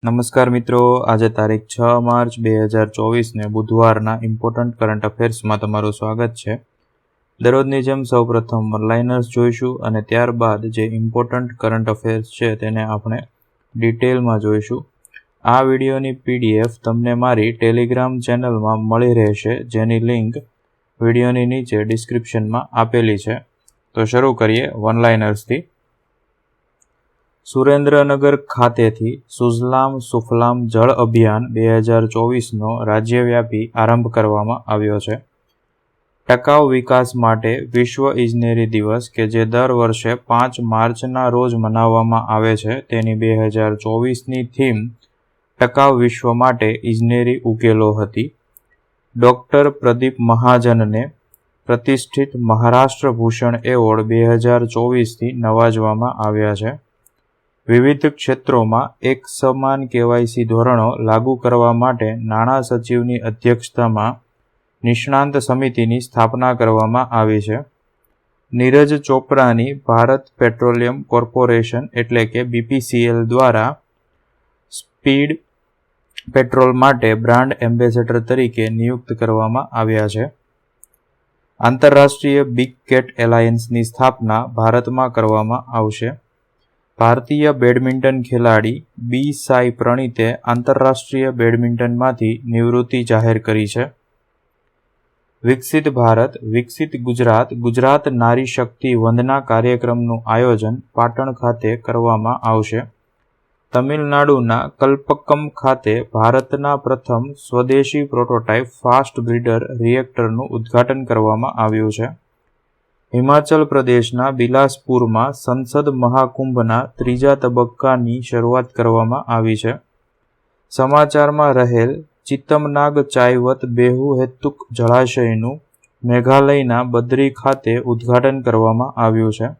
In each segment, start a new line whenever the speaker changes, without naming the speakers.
નમસ્કાર મિત્રો, આજે તારીખ 6 માર્ચ 2024 બુધવારના ઇમ્પોર્ટન્ટ કરંટ અફેર્સમાં તમારું સ્વાગત છે. દરરોજની જેમ સૌપ્રથમ વનલાઇનર્સ જોઈશું અને ત્યારબાદ જે ઇમ્પોર્ટન્ટ કરંટ અફેર્સ છે તેને આપણે ડિટેલમાં જોઈશું. આ વિડીયોની PDF તમને મારી ટેલિગ્રામ ચેનલમાં મળી રહેશે, જેની લિંક વિડીયોની નીચે ડિસ્ક્રિપ્શનમાં આપેલી છે. તો શરૂ કરીએ વનલાઇનર્સથી. સુરેન્દ્રનગર ખાતેથી સુજલામ સુફલામ જળ અભિયાન 2024નો રાજ્યવ્યાપી આરંભ કરવામાં આવ્યો છે. ટકાઉ વિકાસ માટે વિશ્વ ઇજનેરી દિવસ કે જે દર વર્ષે 5 માર્ચના રોજ મનાવવામાં આવે છે, તેની 2024ની થીમ ટકાઉ વિશ્વ માટે ઇજનેરી ઉકેલો હતી. ડૉક્ટર પ્રદીપ મહાજનને પ્રતિષ્ઠિત મહારાષ્ટ્ર ભૂષણ એવોર્ડ 2024થી નવાજવામાં આવ્યા છે. વિવિધ ક્ષેત્રોમાં એક સમાન KYC ધોરણો લાગુ કરવા માટે નાણાં સચિવની અધ્યક્ષતામાં નિષ્ણાંત સમિતિની સ્થાપના કરવામાં આવી છે. નીરજ ચોપરાની ભારત પેટ્રોલિયમ કોર્પોરેશન એટલે કે BPCL દ્વારા સ્પીડ પેટ્રોલ માટે બ્રાન્ડ એમ્બેસેડર તરીકે નિયુક્ત કરવામાં આવ્યા છે. આંતરરાષ્ટ્રીય બિગ કેટ એલાયન્સની સ્થાપના ભારતમાં કરવામાં આવશે. ભારતીય બેડમિન્ટન ખેલાડી બી સાઈ પ્રણીતે આંતરરાષ્ટ્રીય બેડમિન્ટનમાંથી નિવૃત્તિ જાહેર કરી છે. વિકસિત ભારત વિકસિત ગુજરાત ગુજરાત નારી શક્તિ વંદના કાર્યક્રમનું આયોજન પાટણ ખાતે કરવામાં આવશે. તમિલનાડુના કલ્પક્કમ ખાતે ભારતના પ્રથમ સ્વદેશી પ્રોટોટાઇપ ફાસ્ટ બ્રીડર રિએક્ટરનું ઉદ્ઘાટન કરવામાં આવ્યું છે. હિમાચલ પ્રદેશના બિલાસપુરમાં સંસદ મહાકુંભના 3જા તબક્કાની શરૂઆત કરવામાં આવી છે. સમાચારમાં રહેલ ચિત્તમનાગ ચાયવત બેહુ હેતુક જળાશયનું મેઘાલયના બદ્રી ખાતે ઉદ્ઘાટન કરવામાં આવ્યું છે.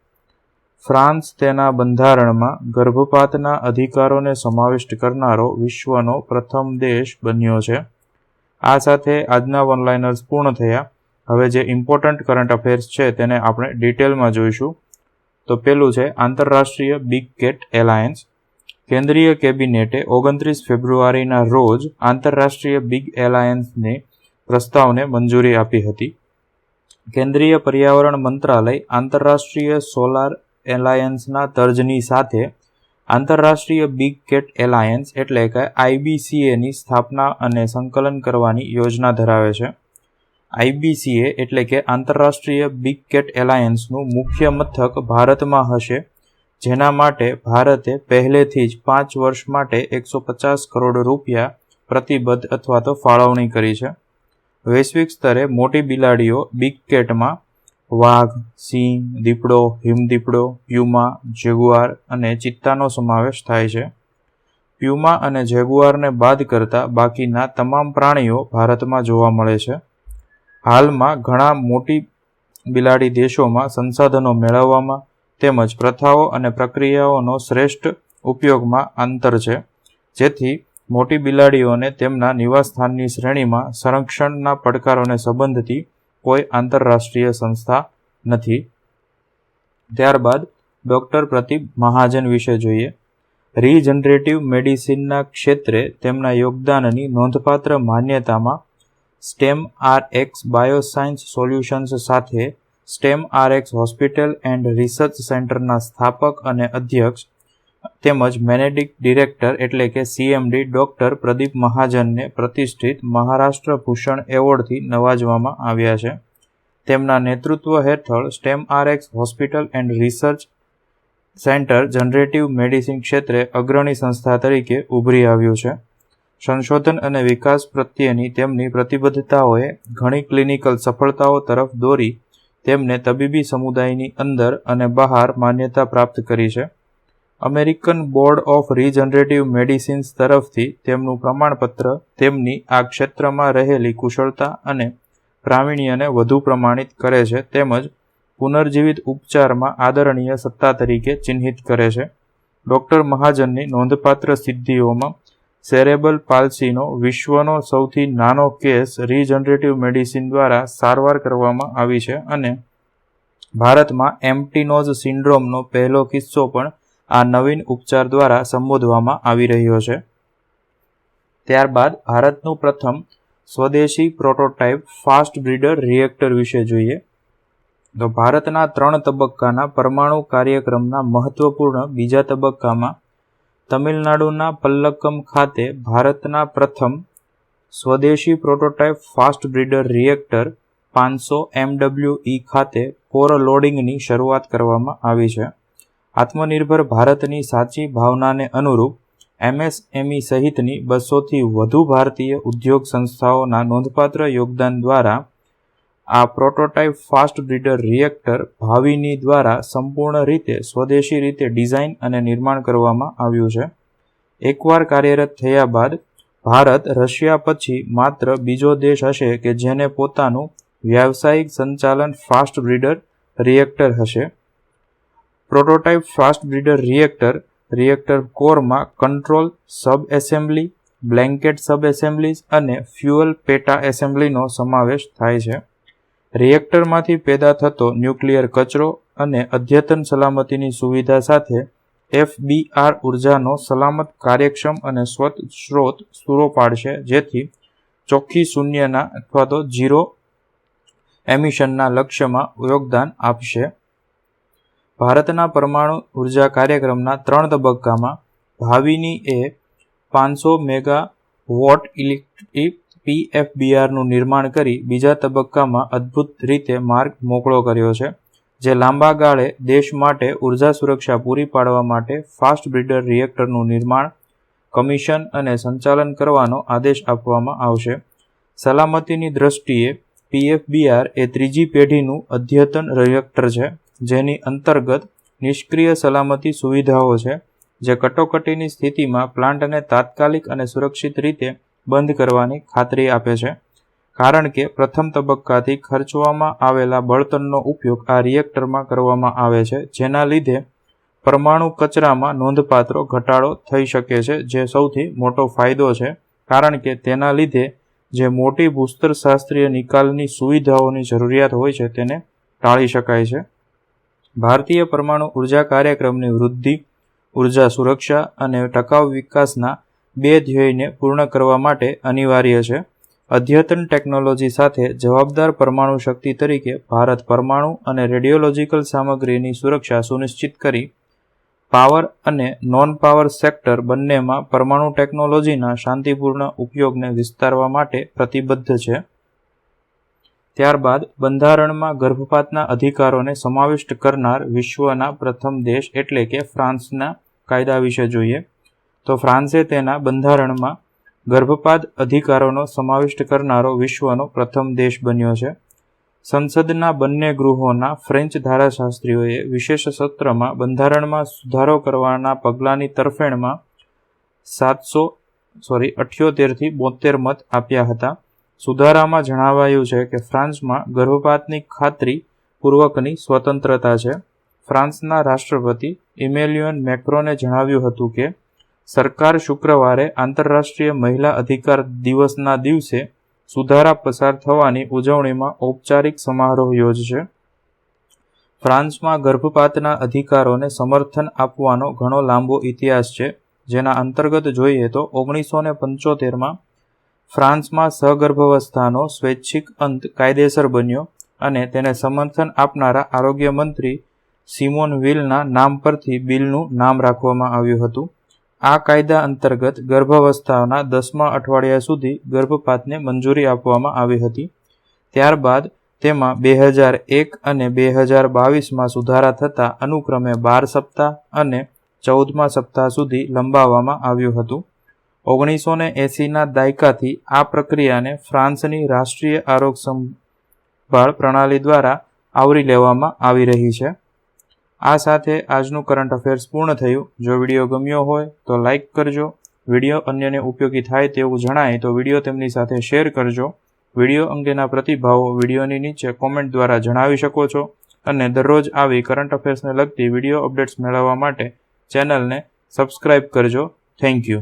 ફ્રાન્સ તેના બંધારણમાં ગર્ભપાતના અધિકારોને સમાવિષ્ટ કરનારો વિશ્વનો પ્રથમ દેશ બન્યો છે. આ સાથે આજના વનલાઇનર્સ પૂર્ણ થયા. હવે જે ઇમ્પોર્ટન્ટ કરંટ અફેર્સ છે તેને આપણે ડિટેલમાં જોઈશું. તો પેલું છે આંતરરાષ્ટ્રીય બિગ કેટ એલાયન્સ. કેન્દ્રીય કેબિનેટે 29 ફેબ્રુઆરીના રોજ આંતરરાષ્ટ્રીય બિગ એલાયન્સને પ્રસ્તાવને મંજૂરી આપી હતી. કેન્દ્રીય પર્યાવરણ મંત્રાલય આંતરરાષ્ટ્રીય સોલાર એલાયન્સના તર્જની સાથે આંતરરાષ્ટ્રીય બિગ કેટ એલાયન્સ એટલે કે IBCAની સ્થાપના અને સંકલન કરવાની યોજના ધરાવે છે. IBCA એટલે કે આંતરરાષ્ટ્રીય બિગ કેટ એલાયન્સનું મુખ્ય મથક ભારતમાં હશે, જેના માટે ભારતે પહેલેથી જ 5 વર્ષ માટે 150 કરોડ રૂપિયા પ્રતિબદ્ધ અથવા તો ફાળવણી કરી છે. વૈશ્વિક સ્તરે મોટી બિલાડીઓ બિગ કેટમાં વાઘ, સિંહ, દીપડો, હિમદીપડો, પ્યુમા, જેગુઆર અને ચિત્તાનો સમાવેશ થાય છે. પ્યુમા અને જેગુઆરને બાદ કરતા બાકીના તમામ પ્રાણીઓ ભારતમાં જોવા મળે છે. હાલમાં ઘણા મોટી બિલાડી દેશોમાં સંસાધનો મેળવવામાં તેમજ પ્રથાઓ અને પ્રક્રિયાઓનો શ્રેષ્ઠ ઉપયોગમાં અંતર છે, જેથી મોટી બિલાડીઓને તેમના નિવાસસ્થાનની શ્રેણીમાં સંરક્ષણના પડકારોને સંબંધતી કોઈ આંતરરાષ્ટ્રીય સંસ્થા નથી. ત્યારબાદ ડૉક્ટર પ્રદીપ મહાજન વિશે જોઈએ. રીજનરેટિવ મેડિસિનના ક્ષેત્રે તેમના યોગદાનની નોંધપાત્ર માન્યતામાં STEM-RX બાયોસાયન્સ સોલ્યુશન્સ સાથે STEM-RX હોસ્પિટલ એન્ડ રિસર્ચ સેન્ટરના સ્થાપક અને અધ્યક્ષ તેમજ મેનેજિંગ ડિરેક્ટર એટલે કે CMD ડૉક્ટર પ્રદીપ મહાજનને પ્રતિષ્ઠિત મહારાષ્ટ્ર ભૂષણ એવોર્ડથી નવાજવામાં આવ્યા છે. તેમના નેતૃત્વ હેઠળ STEM-RX hospital and research centre generative medicine ક્ષેત્રે અગ્રણી સંસ્થા તરીકે ઉભરી આવ્યું છે. સંશોધન અને વિકાસ પ્રત્યેની તેમની પ્રતિબદ્ધતાઓએ ઘણી ક્લિનિકલ સફળતાઓ તરફ દોરી તેમને તબીબી સમુદાયની અંદર અને બહાર માન્યતા પ્રાપ્ત કરી છે. American board of regenerative medicines તરફથી તેમનું પ્રમાણપત્ર તેમની આ ક્ષેત્રમાં રહેલી કુશળતા અને પ્રાવીણ્યને વધુ પ્રમાણિત કરે છે, તેમજ પુનર્જીવિત ઉપચારમાં આદરણીય સત્તા તરીકે ચિહ્નિત કરે છે. ડૉક્ટર મહાજનની નોંધપાત્ર સિદ્ધિઓમાં સેરેબલ પાલ્સીનો વિશ્વનો સૌથી નાનો કેસ રીજનરેટિવ મેડિસિન દ્વારા સારવાર કરવામાં આવી છે અને ભારતમાં એમ્પટીનોઝ સિન્ડ્રોમનો પહેલો કિસ્સો પણ આ નવીન ઉપચાર દ્વારા સંબોધવામાં આવી રહ્યો છે. ત્યારબાદ ભારતનું પ્રથમ સ્વદેશી પ્રોટોટાઇપ ફાસ્ટ બ્રીડર રિએક્ટર વિશે જોઈએ. તો ભારતના 3 તબક્કાના પરમાણુ કાર્યક્રમના મહત્વપૂર્ણ બીજા તબક્કામાં તમિલનાડુના પલ્લક્કમ ખાતે ભારતના પ્રથમ સ્વદેશી prototype fast breeder reactor 500 MWE ખાતે કોર લોડિંગની શરૂઆત કરવામાં આવી છે. આત્મનિર્ભર ભારતની સાચી ભાવનાને અનુરૂપ MSME સહિતની 200થી વધુ ભારતીય ઉદ્યોગ સંસ્થાઓના નોંધપાત્ર યોગદાન દ્વારા આ પ્રોટોટાઇપ ફાસ્ટ બ્રીડર રિએક્ટર ભાવિની દ્વારા સંપૂર્ણ રીતે સ્વદેશી રીતે ડિઝાઇન અને નિર્માણ કરવામાં આવ્યું છે. એકવાર કાર્યરત થયા બાદ ભારત રશિયા પછી માત્ર બીજો દેશ હશે કે જેને પોતાનું વ્યાવસાયિક સંચાલન ફાસ્ટ બ્રીડર રિએક્ટર હશે. પ્રોટોટાઇપ ફાસ્ટ બ્રીડર રિએક્ટર કોરમાં control sub assembly, blanket sub assemblies અને ફ્યુઅલ પેટા એસેમ્બલીનો સમાવેશ થાય છે. રિએક્ટરમાંથી પેદા થતો ન્યુક્લિયર કચરો અને અદ્યતન સલામતીની સુવિધા સાથે FBR ઉર્જાનો સલામત, કાર્યક્ષમ અને સ્વચ્છ સ્ત્રોત પૂરો પાડશે, જેથી ચોખ્ખી શૂન્યના અથવા તો ઝીરો એમિશનના લક્ષ્યમાં યોગદાન આપશે. ભારતના પરમાણુ ઉર્જા કાર્યક્રમના 3 તબક્કામાં ભાવિની એ 500 મેગાવોટ ઇલેક્ટ્રિક PFBRનું નિર્માણ કરી બીજા તબક્કામાં અદ્ભુત રીતે માર્ગ મોકળો કર્યો છે, જે લાંબા ગાળે દેશ માટે ઉર્જા સુરક્ષા પૂરી પાડવા માટે ફાસ્ટ બ્રીડર રિએક્ટરનું નિર્માણ, કમિશન અને સંચાલન કરવાનો આદેશ આપવામાં આવશે. સલામતીની દ્રષ્ટિએ PFBR એ 3જી પેઢીનું અદ્યતન રિએક્ટર છે, જેની અંતર્ગત નિષ્ક્રિય સલામતી સુવિધાઓ છે, જે કટોકટીની સ્થિતિમાં પ્લાન્ટને તાત્કાલિક અને સુરક્ષિત રીતે બંધ કરવાની ખાતરી આપે છે. કારણ કે પ્રથમ તબક્કાથી ખર્ચવામાં આવેલા બળતણનો ઉપયોગ આ રિએક્ટરમાં કરવામાં આવે છે, જેના લીધે પરમાણુ કચરામાં નોંધપાત્ર ઘટાડો થઈ શકે છે, જે સૌથી મોટો ફાયદો છે, કારણ કે તેના લીધે જે મોટી ભૂસ્તરશાસ્ત્રીય નિકાલની સુવિધાઓની જરૂરિયાત હોય છે તેને ટાળી શકાય છે. ભારતીય પરમાણુ ઉર્જા કાર્યક્રમની વૃદ્ધિ, ઉર્જા સુરક્ષા અને ટકાઉ વિકાસના 2 ધ્યેયને પૂર્ણ કરવા માટે અનિવાર્ય છે. અદ્યતન ટેકનોલોજી સાથે જવાબદાર પરમાણુ શક્તિ તરીકે ભારત પરમાણુ અને રેડિયોલોજિકલ સામગ્રીની સુરક્ષા સુનિશ્ચિત કરી પાવર અને નોન પાવર સેક્ટર બંનેમાં પરમાણુ ટેકનોલોજીના શાંતિપૂર્ણ ઉપયોગને વિસ્તારવા માટે પ્રતિબદ્ધ છે. ત્યારબાદ બંધારણમાં ગર્ભપાતના અધિકારોને સમાવિષ્ટ કરનાર વિશ્વના પ્રથમ દેશ એટલે કે ફ્રાન્સના કાયદા વિશે જોઈએ. તો ફ્રાન્સે તેના બંધારણમાં ગર્ભપાત અધિકારોનો સમાવિષ્ટ કરનારો વિશ્વનો પ્રથમ દેશ બન્યો છે. સંસદના બંને ગૃહોના ફ્રેન્ચ ધારાશાસ્ત્રીઓએ વિશેષ સત્રમાં બંધારણમાં સુધારો કરવાના પગલાંની તરફેણમાં 78થી 72 મત આપ્યા હતા. સુધારામાં જણાવાયું છે કે ફ્રાન્સમાં ગર્ભપાતની ખાતરી પૂર્વકની સ્વતંત્રતા છે. ફ્રાન્સના રાષ્ટ્રપતિ ઇમેન્યુએલ મેક્રોને જણાવ્યું હતું કે સરકાર શુક્રવારે આંતરરાષ્ટ્રીય મહિલા અધિકાર દિવસના દિવસે સુધારા પસાર થવાની ઉજવણીમાં ઔપચારિક સમારોહ યોજશે. ફ્રાન્સમાં ગર્ભપાતના અધિકારોને સમર્થન આપવાનો ઘણો લાંબો ઇતિહાસ છે, જેના અંતર્ગત જોઈએ તો 1975માં ફ્રાન્સમાં સગર્ભાવસ્થાનો સ્વૈચ્છિક અંત કાયદેસર બન્યો અને તેને સમર્થન આપનારા આરોગ્ય મંત્રી સિમોન વિલના નામ પરથી બિલનું નામ રાખવામાં આવ્યું હતું. આ કાયદા અંતર્ગત ગર્ભાવસ્થાના 10મા અઠવાડિયા સુધી ગર્ભપાતને મંજૂરી આપવામાં આવી હતી. ત્યારબાદ તેમાં 2001 અને 2022માં સુધારા થતાં અનુક્રમે 12 સપ્તાહ અને 14મા સપ્તાહ સુધી લંબાવવામાં આવ્યું હતું. 1980ના દાયકાથી આ પ્રક્રિયાને ફ્રાન્સની રાષ્ટ્રીય આરોગ્ય સંભાળ પ્રણાલી દ્વારા આવરી લેવામાં આવી રહી છે. આ સાથે આજનું કરંટ અફેર્સ પૂર્ણ થયું. જો વિડીયો ગમ્યો હોય તો લાઇક કરજો. વિડીયો અન્યને ઉપયોગી થાય તેવું જણાય તો વિડીયો તેમની સાથે શેર કરજો. વિડીયો અંગેના પ્રતિભાવો વિડીયોની નીચે કોમેન્ટ દ્વારા જણાવી શકો છો અને દરરોજ આવી કરંટ અફેર્સને લગતી વિડીયો અપડેટ્સ મેળવવા માટે ચેનલને સબસ્ક્રાઇબ કરજો. Thank you.